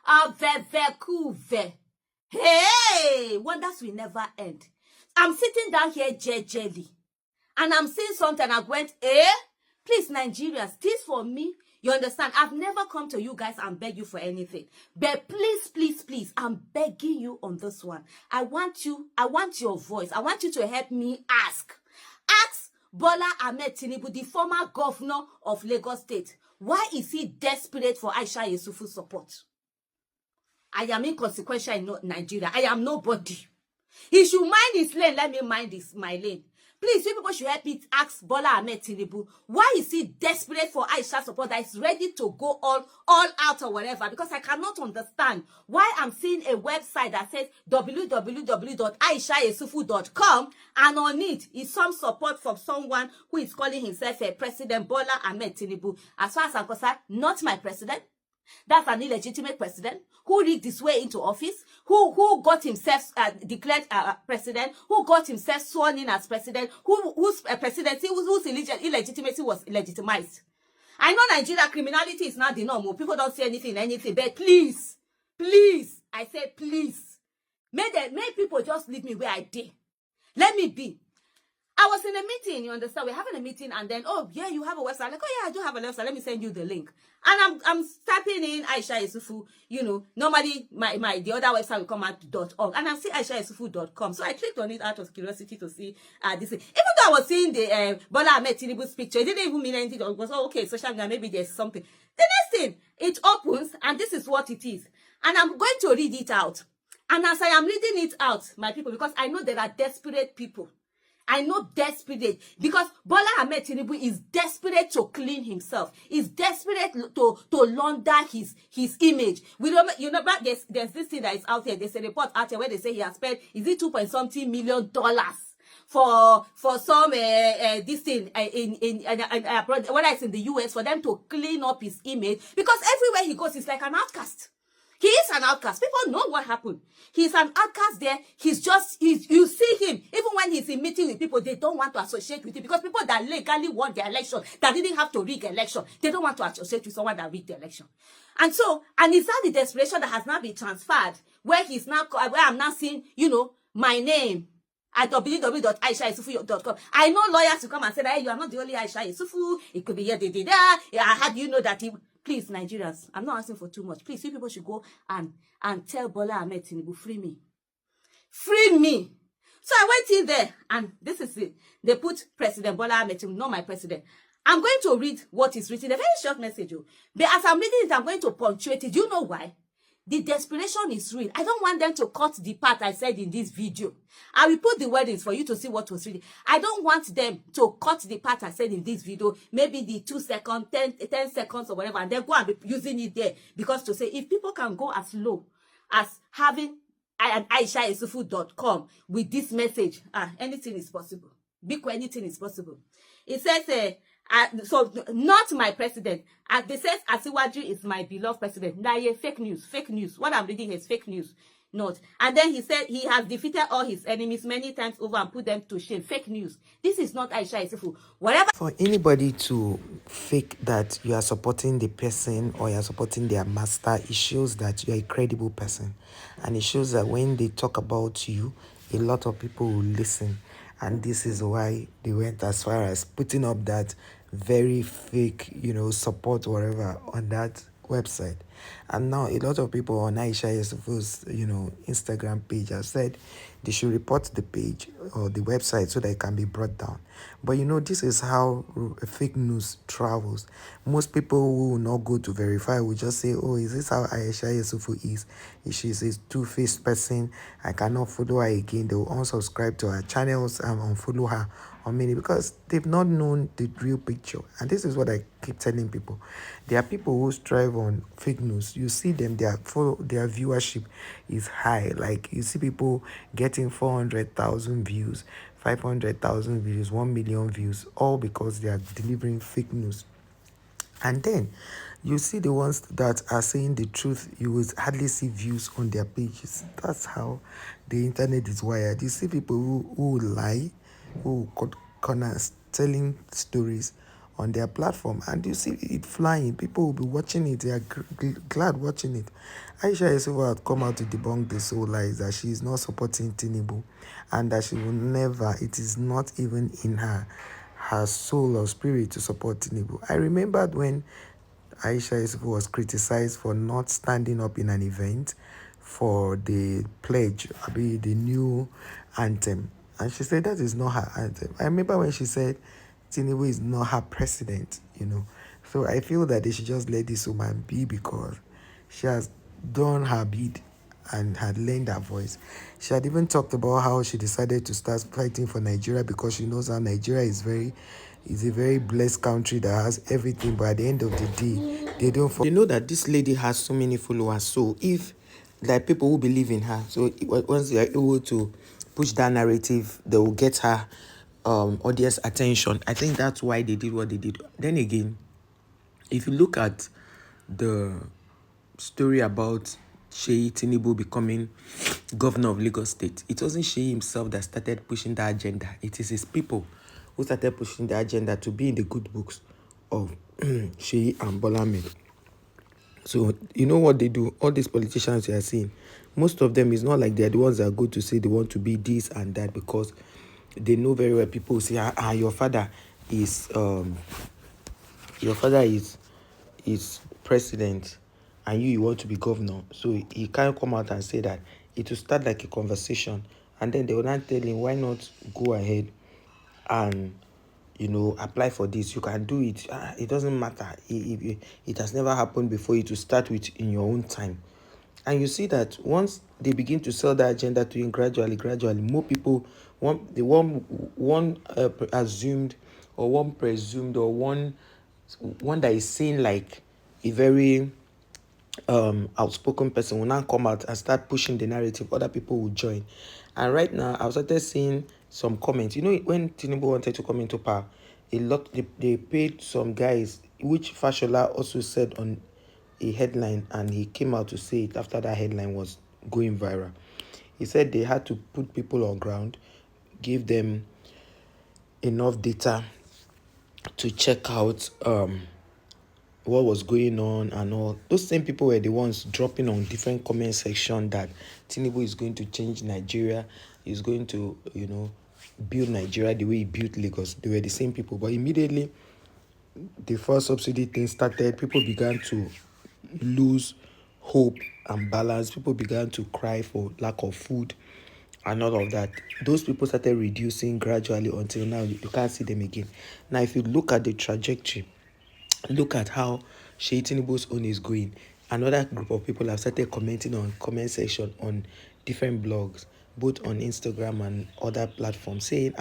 Avevekuve. Hey, wonders will never end. I'm sitting down here jelly, and I'm seeing something. I went, please, Nigerians, this for me. You understand? I've never come to you guys and beg you for anything. But please, please, please, I'm begging you on this one. I want your voice. I want you to help me ask. Ask Bola Ahmed Tinubu, the former governor of Lagos State, why is he desperate for AISHA YESUFU support? I am inconsequential in Nigeria. I am nobody. He should mind his lane. Let me mind my lane. Please, you people should help me ask Bola Ahmed Tinubu, why is he desperate for AISHA support that is ready to go all out or whatever? Because I cannot understand why I'm seeing a website that says www.aishayesufu.com, and on it is some support from someone who is calling himself a President Bola Ahmed Tinubu. As far as I'm concerned, not my president. That's an illegitimate president who rigged his way into office, who got himself declared president, who got himself sworn in as president, whose presidency, whose illegitimacy was legitimized. I know Nigeria criminality is not the norm. People don't say anything, but please, I say please, may people just leave me where I did. Let me be. I was in a meeting, you understand? We're having a meeting, and then, oh, yeah, you have a website. Like, oh, yeah, I do have a website. Let me send you the link. And I'm typing in AISHA YESUFU. You know, normally, the other website will come out .org. And I'm seeing AISHAYESUFU.com. So I clicked on it out of curiosity to see this thing. Even though I was seeing the Bola Ahmed Tinubu's picture, it didn't even mean anything. It was, oh, okay, social media, maybe there's something. The next thing, it opens, and this is what it is. And I'm going to read it out. And as I am reading it out, my people, because I know there are desperate people. I know desperate, because Bola Ahmed Tinubu is desperate to clean himself. He's desperate to launder his image. We don't, you know, but there's this thing that is out there. There's a report out there where they say he has spent, is it $2.something million for some this thing in whether it's in the US, for them to clean up his image, because everywhere he goes he's like an outcast. He is an outcast. People know what happened. He's an outcast there. You see him, even when he's in meeting with people, they don't want to associate with him, because people that legally won the election, that didn't have to rig election, they don't want to associate with someone that rigged the election. And so, and it's that the desperation that has now been transferred, where I'm now seeing, you know, my name at www.aishayesufu.com. I know lawyers to come and say that, hey, you are not the only Aisha YESUFU. It could be here, how do you know that he... Please, Nigerians, I'm not asking for too much. Please, you people should go and tell Bola Ahmed Tinubu, free me. Free me. So I went in there, and this is it. They put President Bola Ahmed Tinubu, not my president. I'm going to read what is written. A very short message. But as I'm reading it, I'm going to punctuate it. Do you know why? The desperation is real. I don't want them to cut the part I said in this video. I will put the wordings for you to see what was reading. I don't want them to cut the part I said in this video, maybe the 2 seconds, 10 seconds or whatever, and then go and be using it there. Because to say, if people can go as low as having an AISHAYESUFU.com with this message, anything is possible. Anything is possible. It says, so not my president. They says Asiwaju is my beloved president. Now, fake news. What I'm reading is fake news. Not. And then he said he has defeated all his enemies many times over and put them to shame. Fake news. This is not AISHA YESUFU. Whatever. For anybody to fake that you are supporting the person or you are supporting their master, it shows that you are a credible person. And it shows that when they talk about you, a lot of people will listen. And this is why they went as far as putting up that very fake, you know, support whatever on that website. And now a lot of people on AISHA YESUFU's, you know, Instagram page have said they should report the page or the website so that it can be brought down. But you know, this is how fake news travels. Most people who will not go to verify will just say, oh, is this how AISHA YESUFU is? She's a two-faced person. I cannot follow her again. They will unsubscribe to her channels and unfollow her on many, because they've not known the real picture. And this is what I keep telling people. There are people who strive on fake news. You see them, their viewership is high. Like you see people getting 400,000 views, 500,000 views, 1 million views, all because they are delivering fake news. And then you see the ones that are saying the truth, you will hardly see views on their pages. That's how the internet is wired. You see people who lie, who cut corners, telling stories on their platform, and you see it flying. People will be watching it. They are glad watching it. Aisha Yesufu had come out to debunk the whole lies that she is not supporting TINUBU, and that she will never, it is not even in her soul or spirit to support TINUBU. I remembered when Aisha Yesufu was criticized for not standing up in an event for the pledge, the new anthem. And she said that is not her anthem. I remember when she said Tinubu is not her president. So I feel that they should just let this woman be, because she has done her bid and had learned her voice. She had even talked about how she decided to start fighting for Nigeria because she knows how Nigeria is a very blessed country that has everything, but at the end of the day, they know that this lady has so many followers. So if like people who believe in her, so once they are able to push that narrative, they will get her audience attention. I think that's why they did what they did. Then again, if you look at the story about Sheyi Tinubu becoming governor of Lagos State, it wasn't Sheyi himself that started pushing that agenda. It is his people who started pushing the agenda to be in the good books of Sheyi and Bola Ahmed. So you know what they do? All these politicians you are seeing, most of them, is not like they're the ones that go to say they want to be this and that, because they know very well. People say, your father is president, and you want to be governor. So he can't come out and say that. It will start like a conversation, and then they will not tell him, why not go ahead and apply for this. You can do it. It doesn't matter. It has never happened before. It will start with in your own time. And you see that once they begin to sell that agenda to you gradually, more people, one assumed, or one presumed, or one that is seen like a very outspoken person will now come out and start pushing the narrative. Other people will join. And right now, I've started seeing some comments. When Tinubu wanted to come into power, they paid some guys, which Fashola also said on a headline, and he came out to say it after that headline was going viral. He said they had to put people on ground, give them enough data to check out what was going on and all. Those same people were the ones dropping on different comment section that Tinubu is going to change Nigeria, is going to, build Nigeria the way he built Lagos. They were the same people. But immediately the first subsidy thing started, people began to lose hope and balance. People began to cry for lack of food and all of that. Those people started reducing gradually until now you can't see them again. Now, if you look at the trajectory, look at how Sheyi Tinubu's own is going. Another group of people have started commenting on comment section on different blogs, both on Instagram and other platforms, saying,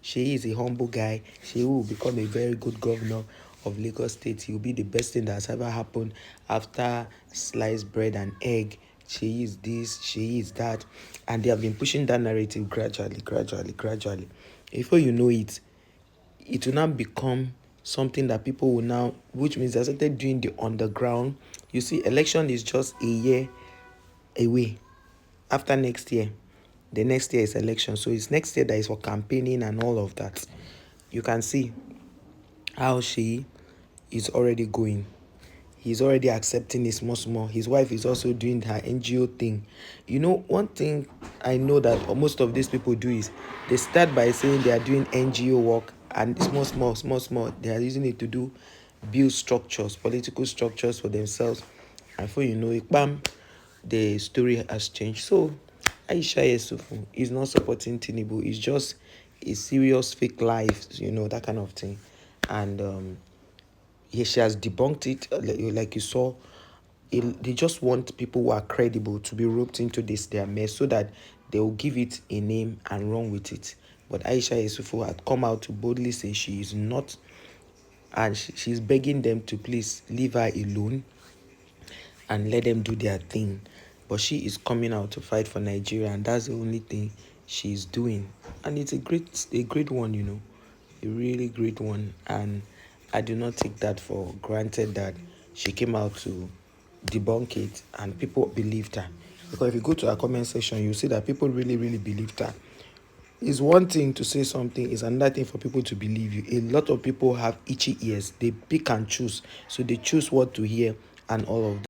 Sheyi is a humble guy. Sheyi will become a very good governor of Lagos State. He will be the best thing that has ever happened after sliced bread and egg. Sheyi is this, Sheyi is that. And they have been pushing that narrative gradually. Before you know it, it will now become something that people will now, which means they started doing the underground. You see, election is just a year away. After next year, the next year is election. So it's next year that is for campaigning and all of that. You can see how she is already going. He's already accepting it small. His wife is also doing her NGO thing. One thing I know that most of these people do is they start by saying they are doing NGO work, and small. They are using it to build structures, political structures for themselves. And before you know it, bam, the story has changed. So Aisha Yesufu is not supporting Tinubu. It's just a serious fake life, that kind of thing. And she has debunked it, like you saw. They just want people who are credible to be roped into their mess, so that they will give it a name and run with it. But Aisha Yesufu had come out to boldly say she is not, and she's begging them to please leave her alone and let them do their thing. But she is coming out to fight for Nigeria, and that's the only thing she's doing. And it's a great one, a really great one. And I do not take that for granted that she came out to debunk it and people believed her. Because if you go to her comment section, you see that people really, really believed her. It's one thing to say something, it's another thing for people to believe you. A lot of people have itchy ears. They pick and choose. So they choose what to hear and all of that.